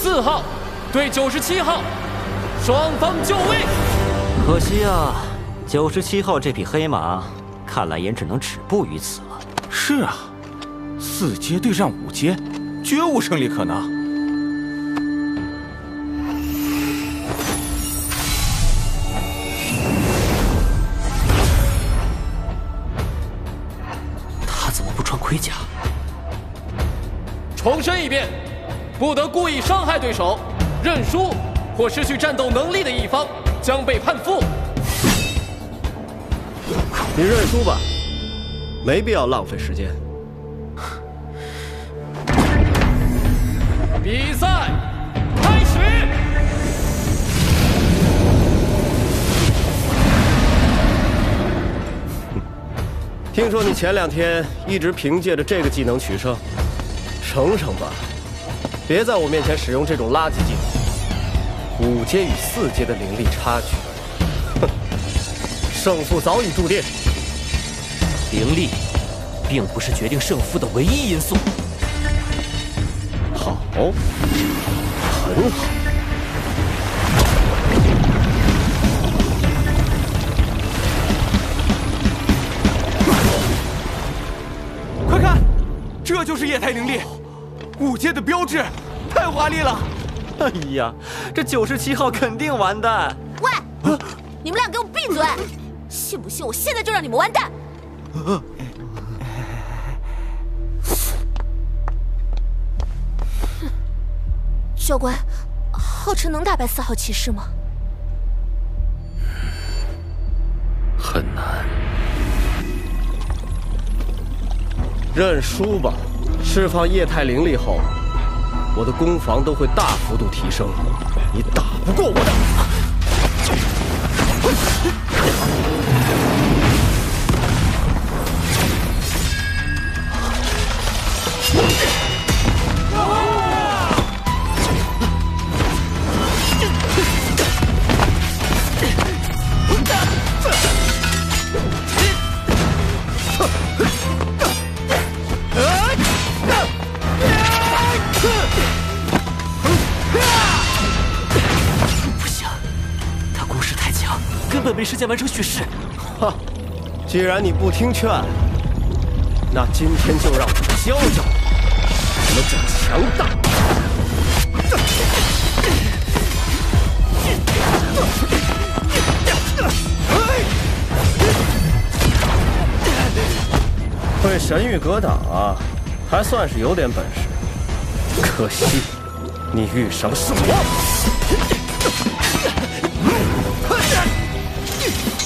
4号对97号，双方就位。可惜啊，97号这匹黑马，看来也只能止步于此了。是啊，4阶对上5阶，绝无胜利可能。 盔甲。重申一遍，不得故意伤害对手，认输或失去战斗能力的一方将被判负。你认输吧，没必要浪费时间。比赛开始。 听说你前2天一直凭借着这个技能取胜，省省吧，别在我面前使用这种垃圾技能。5阶与4阶的灵力差距，哼，胜负早已注定。灵力，并不是决定胜负的唯一因素。好，很好。 这就是液态灵力，5阶的标志，太华丽了！哎呀，这97号肯定完蛋！喂，你们俩给我闭嘴！信不信我现在就让你们完蛋？教官，浩辰能打败4号骑士吗？很难。 认输吧！释放液态灵力后，我的攻防都会大幅度提升，你打不过我的。没时间完成蓄势。哈，既然你不听劝，那今天就让我教教什么叫强大。会神域格挡啊，还算是有点本事。可惜，你遇上的是我。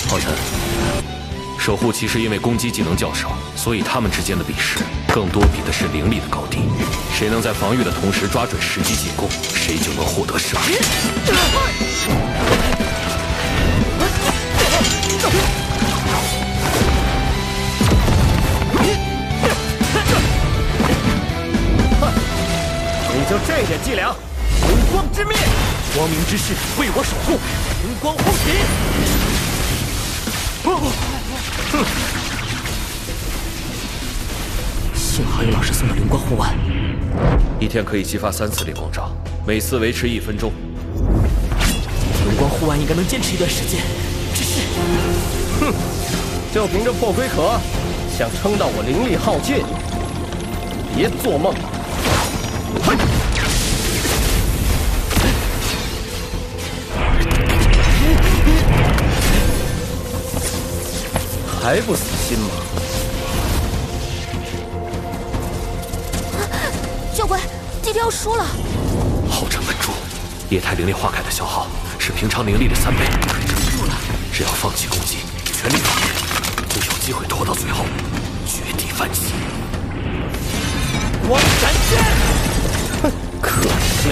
浩辰，守护骑士因为攻击技能较少，所以他们之间的比试更多比的是灵力的高低。谁能在防御的同时抓准时机进攻，谁就能获得胜利。你就这点伎俩？灵光之灭，光明之势为我守护，灵光轰起！ 幸好有老师送的灵光护腕，一天可以激发3次灵光罩，每次维持1分钟。灵光护腕应该能坚持一段时间，只是，哼，就凭这破龟壳，想撑到我灵力耗尽？别做梦！还不死心吗？教官，今天要输了。浩辰稳住，液态灵力化开的消耗是平常灵力的3倍。住了，只要放弃攻击，全力防御，就有机会拖到最后，绝地反击。光闪现！哼，可笑！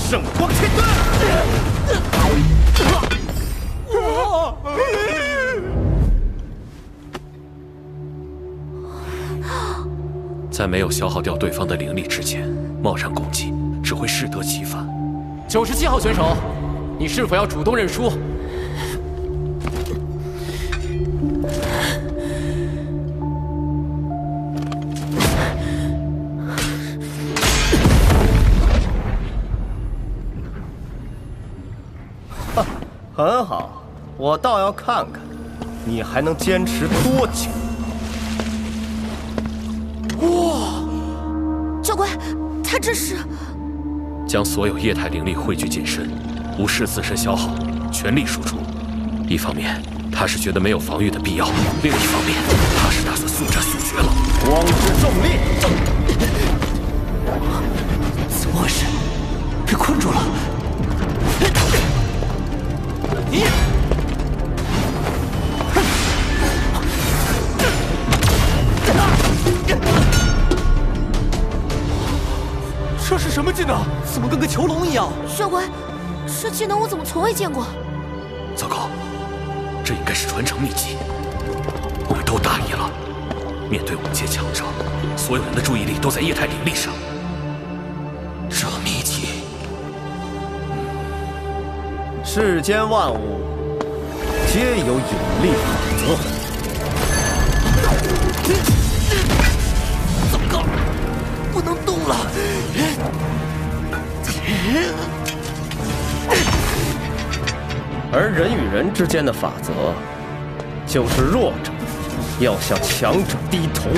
圣光切断！在没有消耗掉对方的灵力之前，贸然攻击只会适得其反。97号选手，你是否要主动认输？很好，我倒要看看，你还能坚持多久。哇，教官，他这是将所有液态灵力汇聚进身，无视自身消耗，全力输出。一方面，他是觉得没有防御的必要；另一方面，他是打算速战速决了。光之重力，怎么回事？被困住了！这是什么技能？怎么跟个囚笼一样？教官，这技能我怎么从未见过？糟糕，这应该是传承秘籍。我们都大意了。面对5阶强者，所有人的注意力都在液态灵力上。这秘籍，世间万物皆有引力法则。糟糕，不能动了！而人与人之间的法则，就是弱者要向强者低头。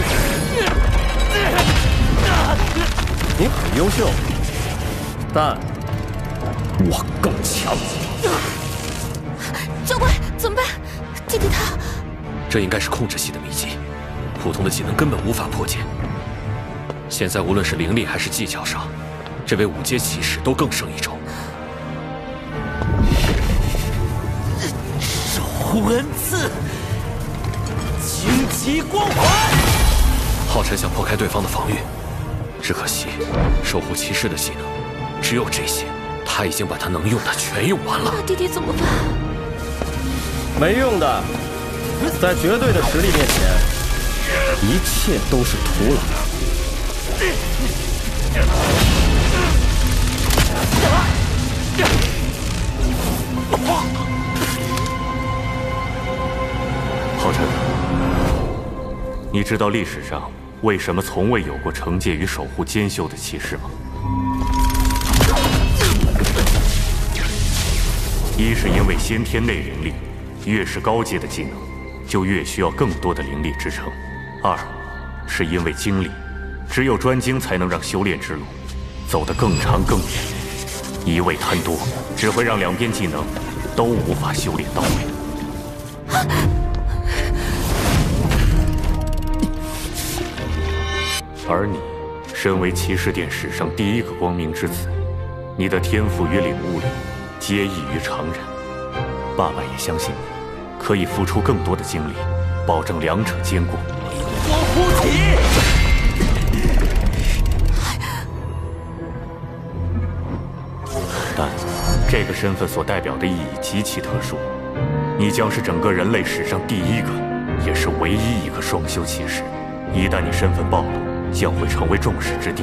你很优秀，但我更强。教官，怎么办？弟弟他……这应该是控制系的秘籍，普通的技能根本无法破解。现在无论是灵力还是技巧上，这位5阶骑士都更胜一筹。守护恩赐，荆棘光环。浩辰想破开对方的防御，只可惜守护骑士的技能只有这些，他已经把他能用的全用完了。那弟弟怎么办？没用的，在绝对的实力面前，一切都是徒劳。浩辰，你知道历史上为什么从未有过惩戒与守护兼修的骑士吗？一是因为先天内灵力，越是高阶的技能，就越需要更多的灵力支撑；二是因为精力，只有专精才能让修炼之路走得更长更远。一味贪多，只会让两边技能都无法修炼到位。而你，身为骑士殿史上第一个光明之子，你的天赋与领悟力皆异于常人。爸爸也相信你，可以付出更多的精力，保证两者兼顾。光护体。但这个身份所代表的意义极其特殊，你将是整个人类史上第一个，也是唯一一个双修骑士。一旦你身份暴露，将会成为众矢之的。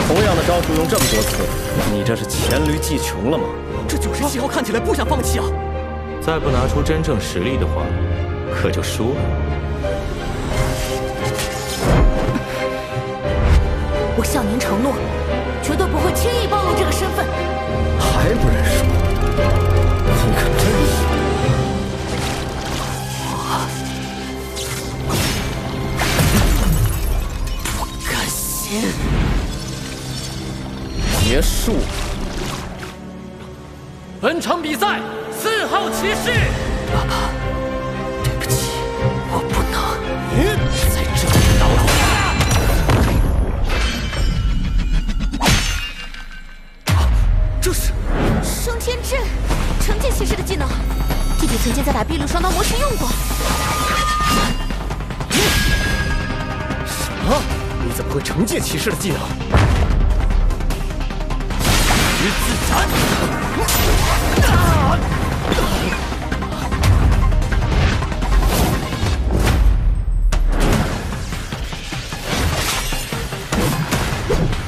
同样的招数用这么多次，你这是黔驴技穷了吗？这97号看起来不想放弃啊！再不拿出真正实力的话，可就输了。我向您承诺，绝对不会轻易暴露这个身份。还不认输？你可真是……不甘心！结束了。本场比赛4号骑士。爸爸，对不起，我不能在这里捣乱。这是升天阵，惩戒骑士的技能，弟弟曾经在打碧绿双刀模式用过。什么？你怎么会惩戒骑士的技能？十字斩！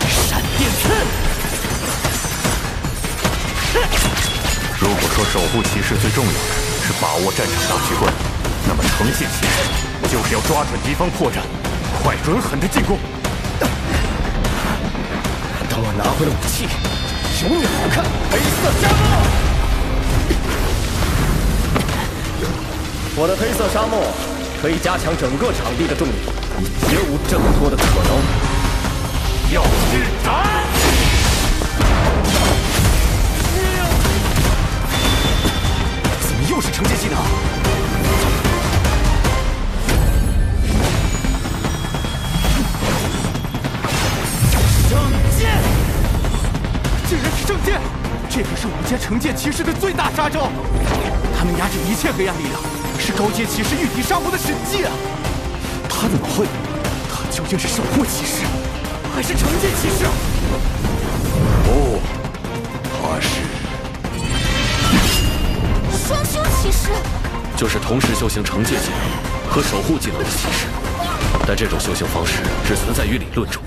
闪电刺！如果说守护骑士最重要的是把握战场大局观，那么惩戒骑士就是要抓准敌方破绽，快准狠的进攻。等我拿回了武器，有你好看！黑色沙漠！我的黑色沙漠可以加强整个场地的重力，绝无挣脱的可能。要施展！怎么又是惩戒技能？圣剑！竟然是圣剑！这可是5阶惩戒骑士的最大杀招，他们压制一切黑暗力量，是高阶骑士御敌杀魔的神技啊！他怎么会？他究竟是守护骑士，还是惩戒骑士？不，他是双修骑士，就是同时修行惩戒技能和守护技能的骑士，但这种修行方式只存在于理论中。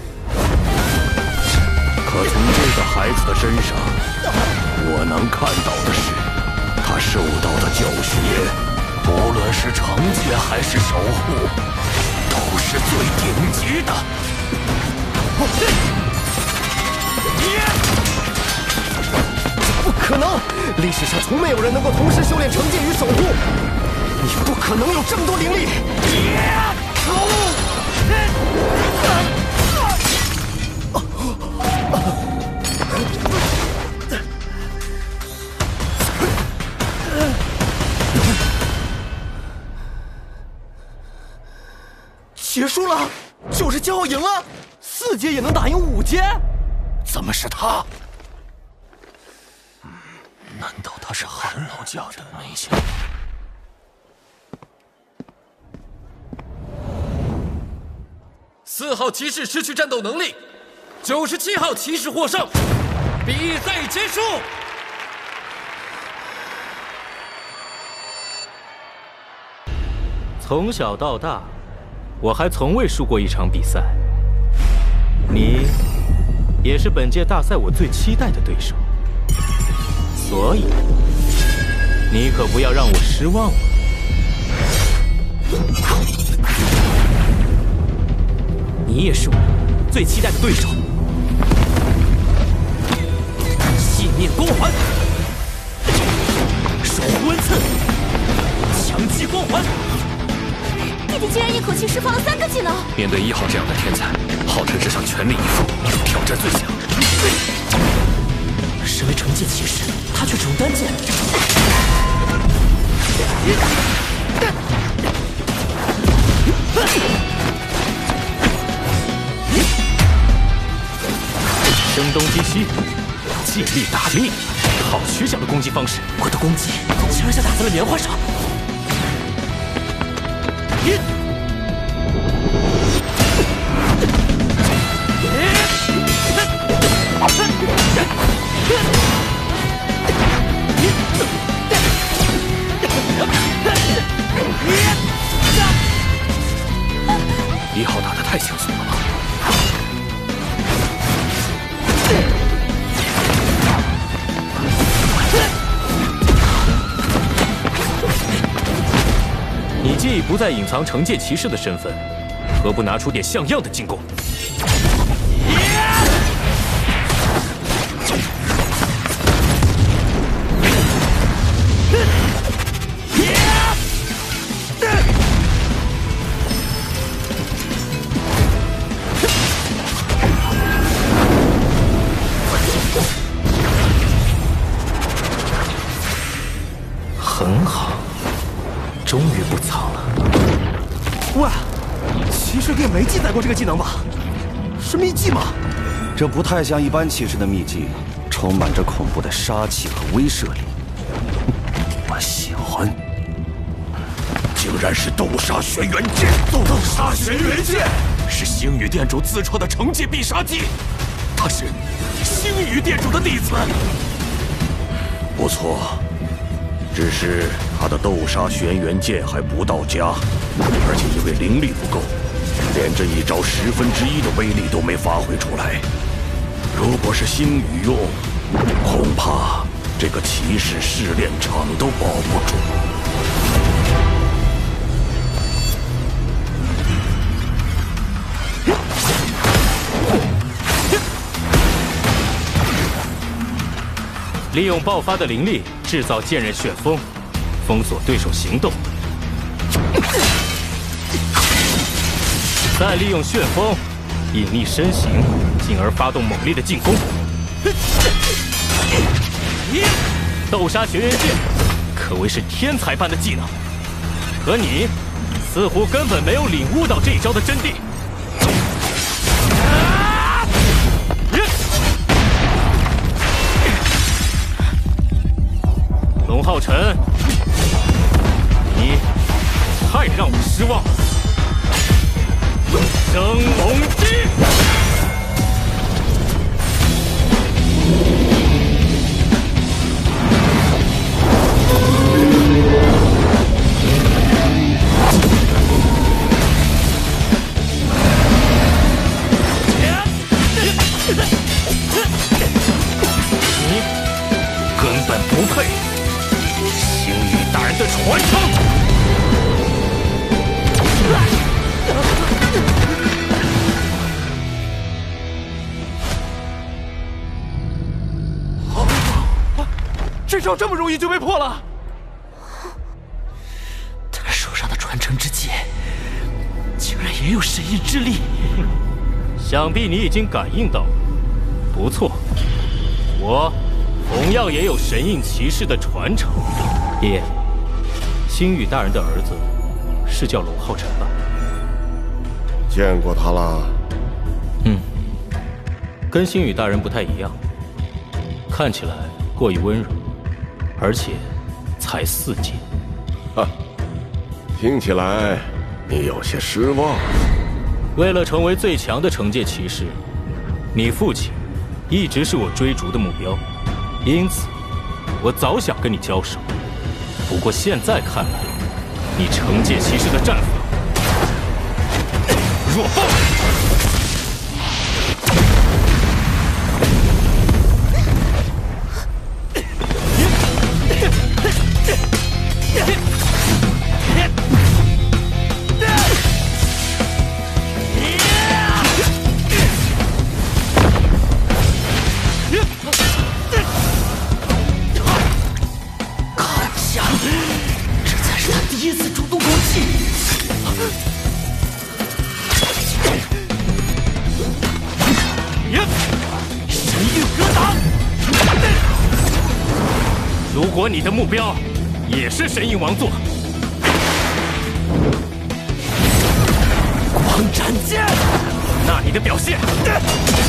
可从这个孩子的身上，我能看到的是，他受到的教学，无论是惩戒还是守护，都是最顶级的。不可能！历史上从没有人能够同时修炼惩戒与守护，你不可能有这么多灵力！可恶！结束了，就是骄傲赢了，4阶也能打赢5阶？怎么是他？难道他是韩老家的内线？4号骑士失去战斗能力，97号骑士获胜，比赛结束。从小到大，我还从未输过一场比赛。你也是本届大赛我最期待的对手，所以你可不要让我失望了。你也是我最期待的对手。熄灭光环，守护恩赐，强击光环。弟弟竟然一口气释放了3个技能。面对1号这样的天才，浩辰只想全力以赴，挑战最强。身为惩戒骑士，他却只用单剑。声东击西，借力打力，好取巧的攻击方式。我的攻击竟然像打在了棉花上。1号打得太轻松了吧？你既已不再隐藏惩戒骑士的身份，何不拿出点像样的进攻？很好，终于不藏了。喂，骑士殿没记载过这个技能吧？是秘技吗？这不太像一般骑士的秘技，充满着恐怖的杀气和威慑力。我喜欢。竟然是斗杀轩辕剑！斗杀轩辕剑是星宇殿主自创的惩戒必杀技，他是星宇殿主的弟子。不错，只是他的斗杀轩辕剑还不到家，而且因为灵力不够，连这一招1/10的威力都没发挥出来。如果是星宇用，恐怕这个骑士试炼场都保不住。利用爆发的灵力制造剑刃旋风，封锁对手行动，再利用旋风隐匿身形，进而发动猛烈的进攻。斗杀轩辕剑可谓是天才般的技能，可你似乎根本没有领悟到这一招的真谛。龙浩辰，你太让我失望了。升龙击！你根本不配星宇大人的传承！这招这么容易就被破了？他手上的传承之剑，竟然也有神印之力。想必你已经感应到了。不错，我同样也有神印骑士的传承。爷，星宇大人的儿子是叫龙浩辰吧？见过他了。跟星宇大人不太一样，看起来过于温柔，而且才4阶。听起来你有些失望。为了成为最强的惩戒骑士，你父亲一直是我追逐的目标，因此我早想跟你交手。不过现在看来，你惩戒骑士的战法弱爆！如果你的目标也是神印王座，光斩剑，那你的表现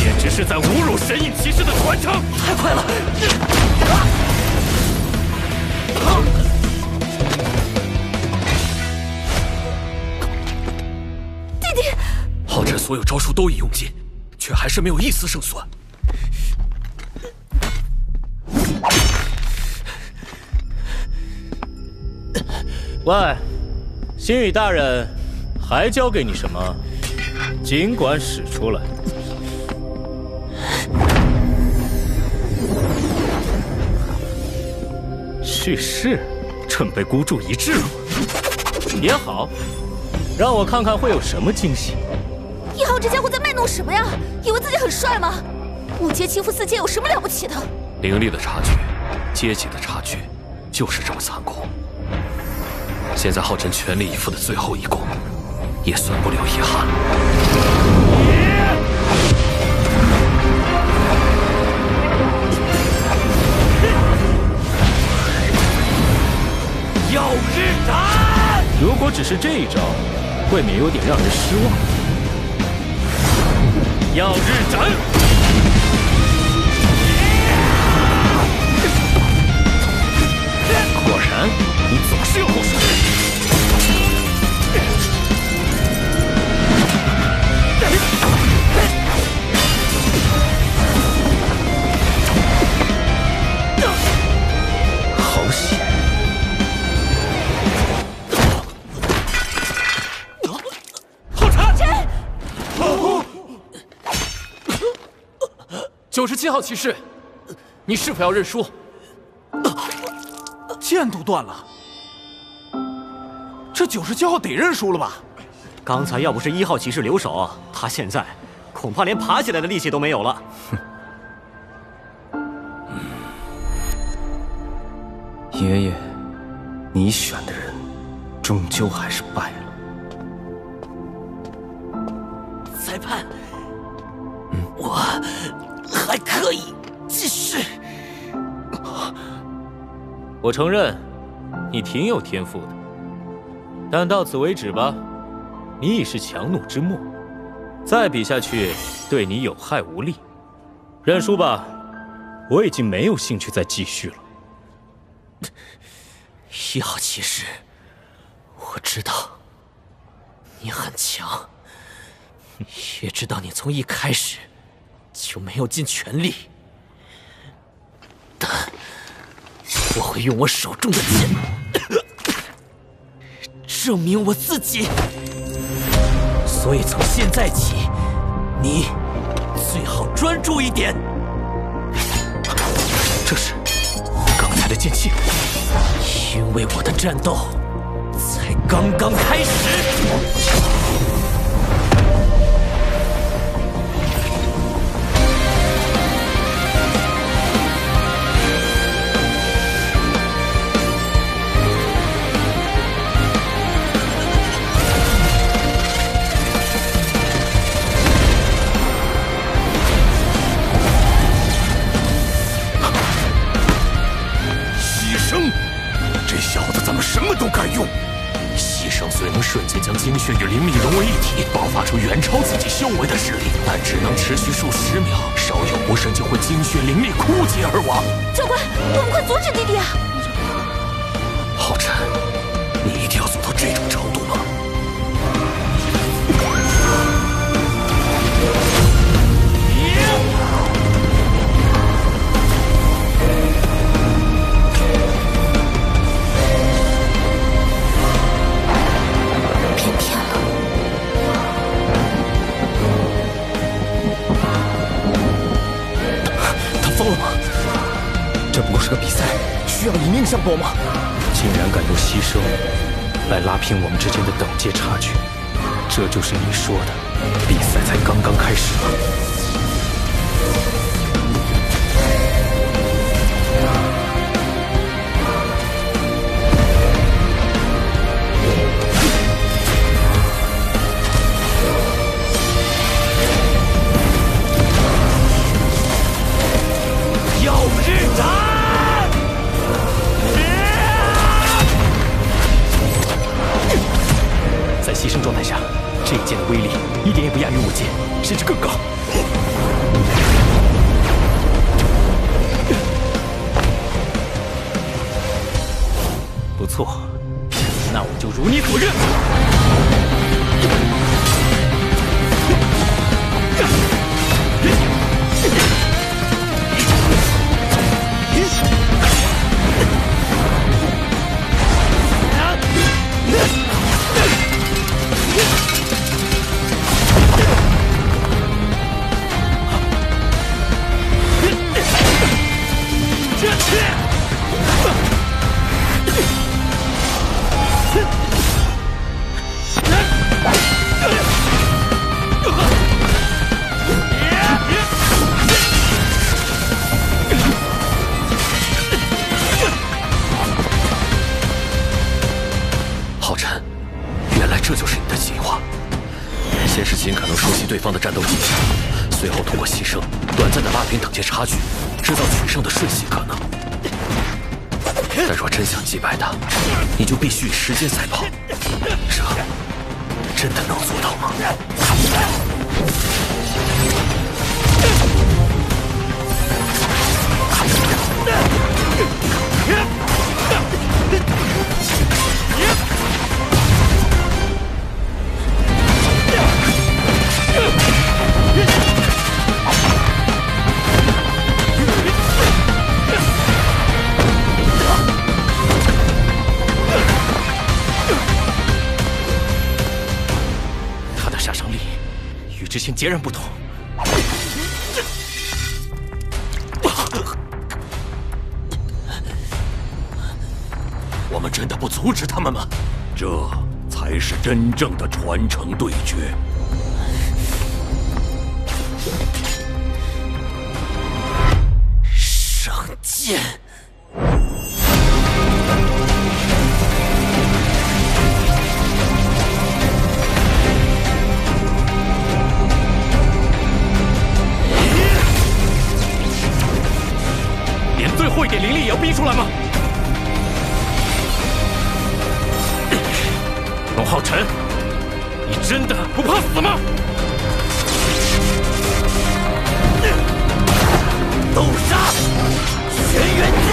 简直是在侮辱神印骑士的传承！太快了！弟弟，浩辰所有招数都已用尽，却还是没有一丝胜算。喂，星宇大人，还交给你什么？尽管使出来。去世，准备孤注一掷了吗？也好，让我看看会有什么惊喜。1号这家伙在卖弄什么呀？以为自己很帅吗？5阶欺负4阶有什么了不起的？灵力的差距，阶级的差距，就是这么残酷。现在浩辰全力以赴的最后一攻，也算不留遗憾。耀日斩！如果只是这一招，未免有点让人失望。耀日斩！果然，你总是有后手。好险！浩辰，97号骑士，你是否要认输？剑都断了，这97号得认输了吧？刚才要不是1号骑士留守，他现在恐怕连爬起来的力气都没有了。爷爷，你选的人终究还是败了。裁判，我还可以继续。我承认，你挺有天赋的，但到此为止吧。你已是强弩之末，再比下去对你有害无利。认输吧，我已经没有兴趣再继续了。1号骑士，我知道你很强，也知道你从一开始就没有尽全力，但我会用我手中的剑证明我自己。所以从现在起，你最好专注一点。这是刚才的剑气，因为我的战斗才刚刚开始。这小子怎么什么都敢用？牺牲虽能瞬间将精血与灵力融为一体，爆发出远超自己修为的实力，但只能持续数10秒，稍有不慎就会精血灵力枯竭而亡。教官，我们快阻止弟弟啊！浩辰，你一定要做到这种程度吗？这不过是个比赛，需要以命相搏吗？竟然敢用牺牲来拉平我们之间的等阶差距，这就是你说的比赛才刚刚开始吗？在牺牲状态下，这一剑的威力一点也不亚于我剑，甚至更高。不错，那我就如你所愿。这就是你的计划。先是尽可能熟悉对方的战斗技巧，随后通过牺牲短暂的拉平等阶差距，制造取胜的瞬息可能。但若真想击败他，你就必须以时间赛跑。这真的能做到吗？他的杀伤力与之前截然不同。我们真的不阻止他们吗？这才是真正的传承对决。上剑。逼出来吗？龙浩辰，你真的不怕死吗？斗杀轩辕剑！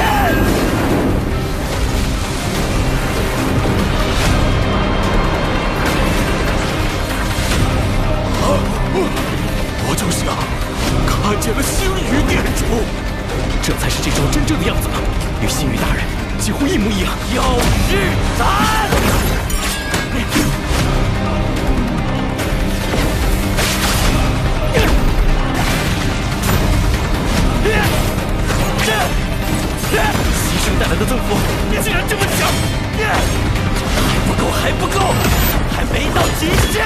我就像看见了星宇殿主，这才是这招真正的样子吗？与星宇大人几乎一模一样。耀日斩！牺牲带来的增幅竟然这么强！还不够，还不够，还没到极限！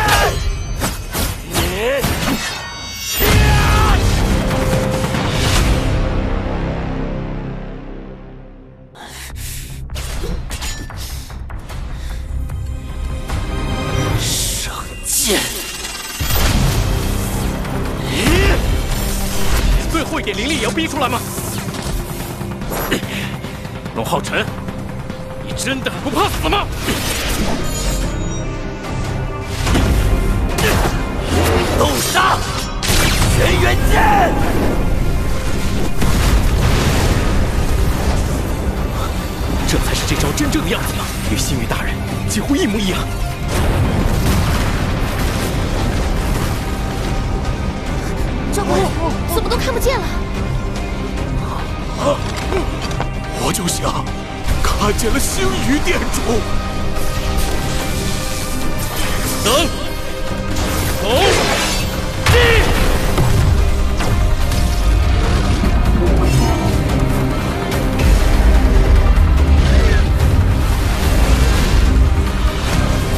圣剑，最后一点灵力也要逼出来吗？龙浩辰，你真的不怕死吗？斗杀轩辕剑！这才是这招真正的样子吗？与星宇大人几乎一模一样。教官，怎么都看不见了？我就像看见了星宇殿主。等，走，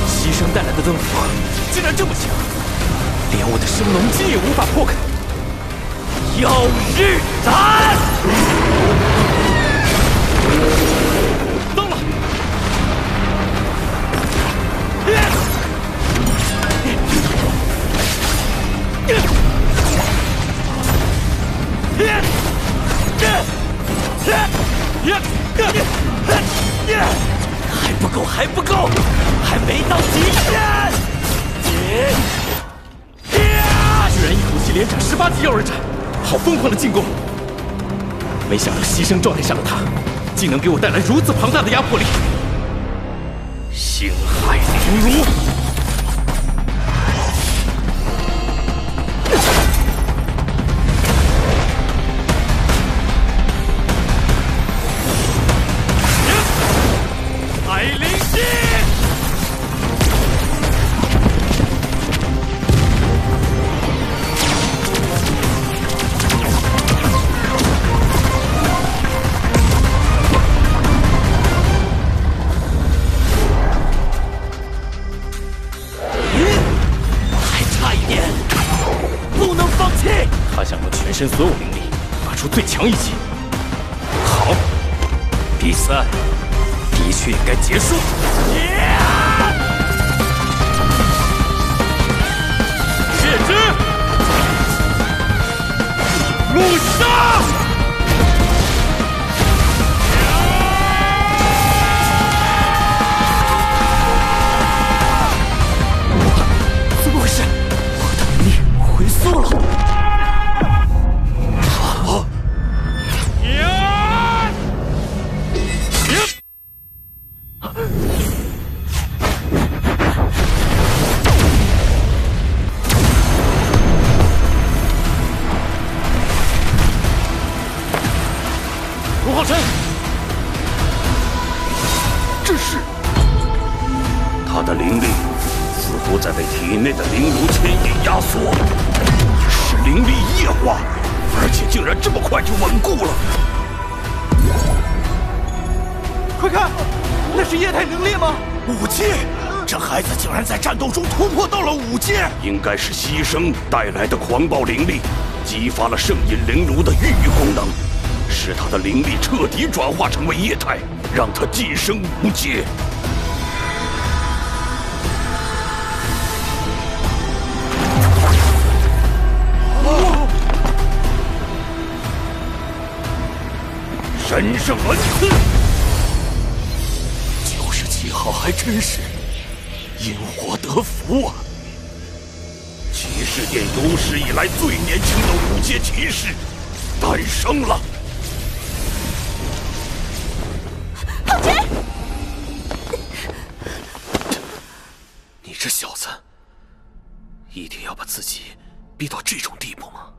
牺牲带来的增幅竟然这么强，连我的升龙筋也无法破开。耀日斩！到了！还不够，还不够，还没到极限！居然一口气连斩18级耀日斩，好疯狂的进攻！没想到牺牲状态下的他，竟能给我带来如此庞大的压迫力。星海灵炉，海灵剑。他想用全身所有灵力发出最强一击。好，比赛的确应该结束。血之怒杀！怎么回事？我的灵力回缩了。龙浩辰，这是他的灵力似乎在被体内的灵炉牵引压缩，是灵力液化，而且竟然这么快就稳固了。快看，那是液态灵力吗5阶，这孩子竟然在战斗中突破到了5阶，应该是牺牲带来的狂暴灵力，激发了圣隐灵炉的孕育功能，使他的灵力彻底转化成为液态，让他晋升5阶。神圣上恩赐。97号还真是因祸得福啊！骑士殿有史以来最年轻的5阶骑士诞生了。浩辰，你这小子，一定要把自己逼到这种地步吗？